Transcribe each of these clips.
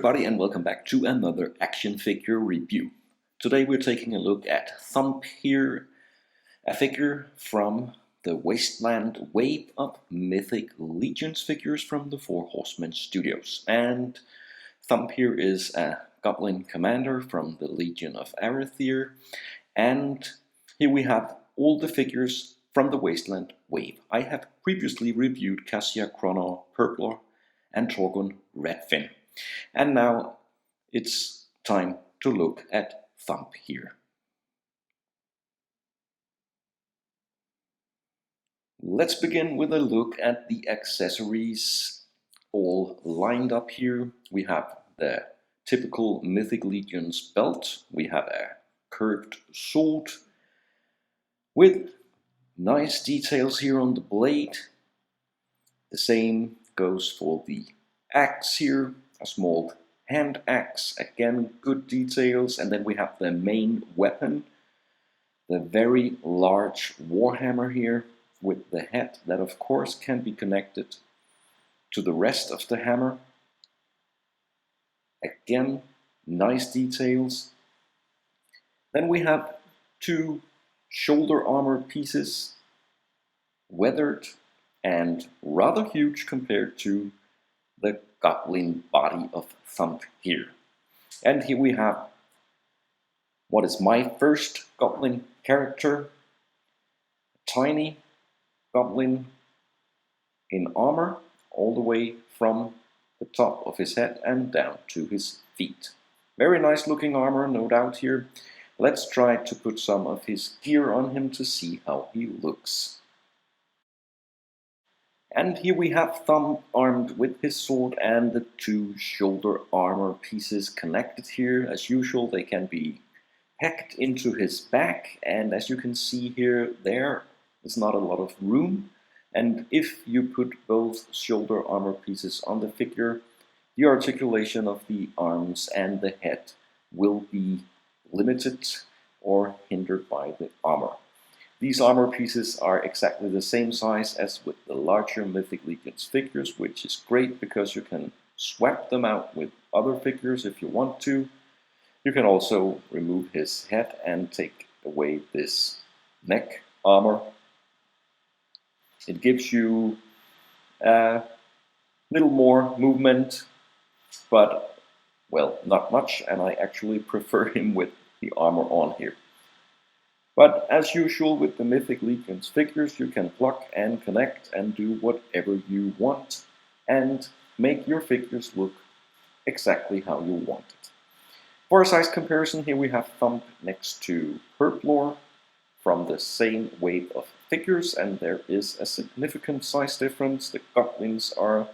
everybody and welcome back to another action figure review. Today we're taking a look at Thumpp here, a figure from the Wasteland wave of Mythic Legions figures from the 4 Horsemen studios. And Thumpp here is a Goblin commander from the Legion of Arethyr, and here we have all the figures from the Wasteland wave. I have previously reviewed Cassia, Kronnaw, Purrrplor and Torgun Redfin. And now it's time to look at Thumpp here. Let's begin with a look at the accessories all lined up here. We have the typical Mythic Legions belt. We have a curved sword with nice details here on the blade. The same goes for the axe here. A small hand axe, again good details, and then we have the main weapon, the very large warhammer here with the head that of course can be connected to the rest of the hammer. Again, nice details. Then we have 2 shoulder armor pieces, weathered and rather huge compared to the Goblin body of Thumpp here. And here we have what is my first Goblin character, a tiny Goblin in armor all the way from the top of his head and down to his feet. Very nice looking armor, no doubt here. Let's try to put some of his gear on him to see how he looks. And here we have Thumpp armed with his sword and the 2 shoulder armor pieces connected here. As usual, they can be packed into his back, and as you can see here, there is not a lot of room. And if you put both shoulder armor pieces on the figure, the articulation of the arms and the head will be limited or hindered by the armor. These armor pieces are exactly the same size as with the larger Mythic Legions figures, which is great because you can swap them out with other figures if you want to. You can also remove his head and take away this neck armor. It gives you a little more movement, but well, not much, and I actually prefer him with the armor on here. But as usual with the Mythic Legions figures, you can plug and connect and do whatever you want and make your figures look exactly how you want it. For a size comparison, here we have Thumpp next to Purrrplor from the same wave of figures, and there is a significant size difference. The Goblins are,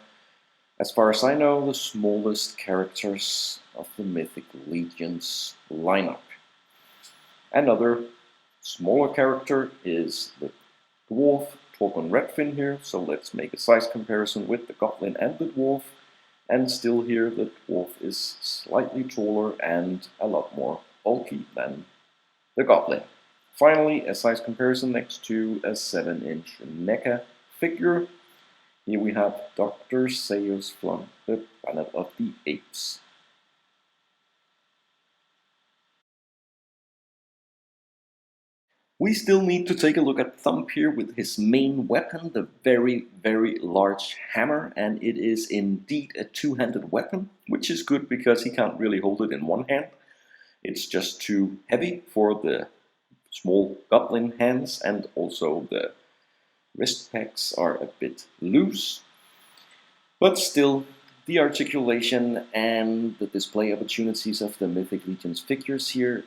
as far as I know, the smallest characters of the Mythic Legions lineup. Another smaller character is the dwarf Torgun Redfin here, so let's make a size comparison with the Goblin and the dwarf, and still here the dwarf is slightly taller and a lot more bulky than the Goblin. Finally, a size comparison next to a 7-inch NECA figure. Here we have Dr. Zeus from the Planet of the Apes. We still need to take a look at Thumpp here with his main weapon, the very, very large hammer, and it is indeed a 2-handed weapon, which is good because he can't really hold it in one hand. It's just too heavy for the small Goblin hands, and also the wrist pegs are a bit loose. But still, the articulation and the display opportunities of the Mythic Legions figures here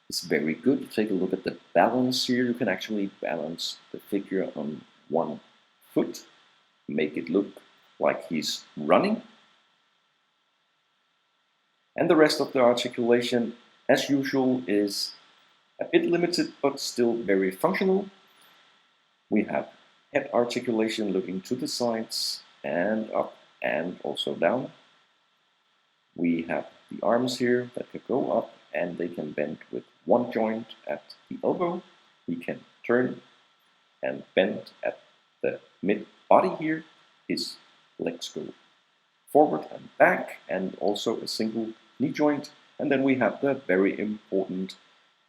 is very good. Take a look at the balance here. You can actually balance the figure on one foot, make it look like he's running. And the rest of the articulation, as usual, is a bit limited but still very functional. We have head articulation looking to the sides and up and also down. We have the arms here that can go up and they can bend with one joint at the elbow. We can turn and bend at the mid body here. His legs go forward and back, and also a single knee joint. And then we have the very important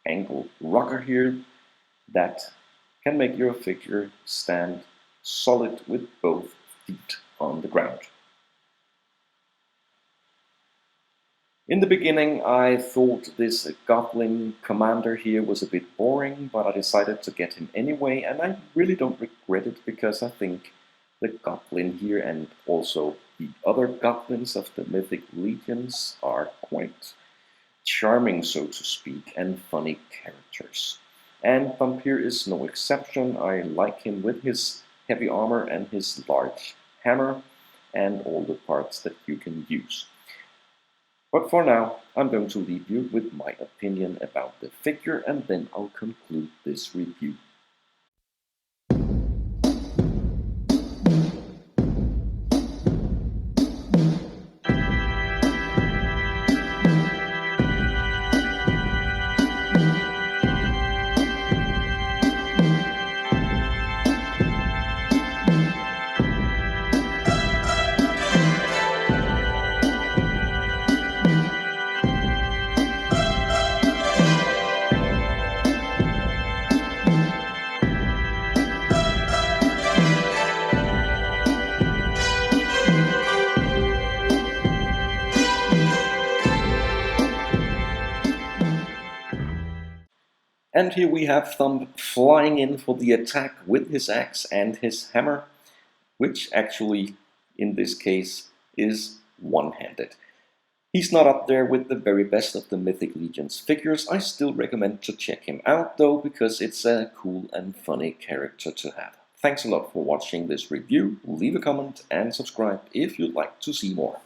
ankle rocker here that can make your figure stand solid with both feet on the ground. In the beginning, I thought this Goblin commander here was a bit boring, but I decided to get him anyway, and I really don't regret it because I think the Goblin here and also the other Goblins of the Mythic Legions are quite charming, so to speak, and funny characters. And Thumpp here is no exception. I like him with his heavy armor and his large hammer and all the parts that you can use. But for now, I'm going to leave you with my opinion about the figure, and then I'll conclude this review. And here we have Thumpp flying in for the attack with his axe and his hammer, which actually, in this case, is one-handed. He's not up there with the very best of the Mythic Legions figures. I still recommend to check him out, though, because it's a cool and funny character to have. Thanks a lot for watching this review. Leave a comment and subscribe if you'd like to see more.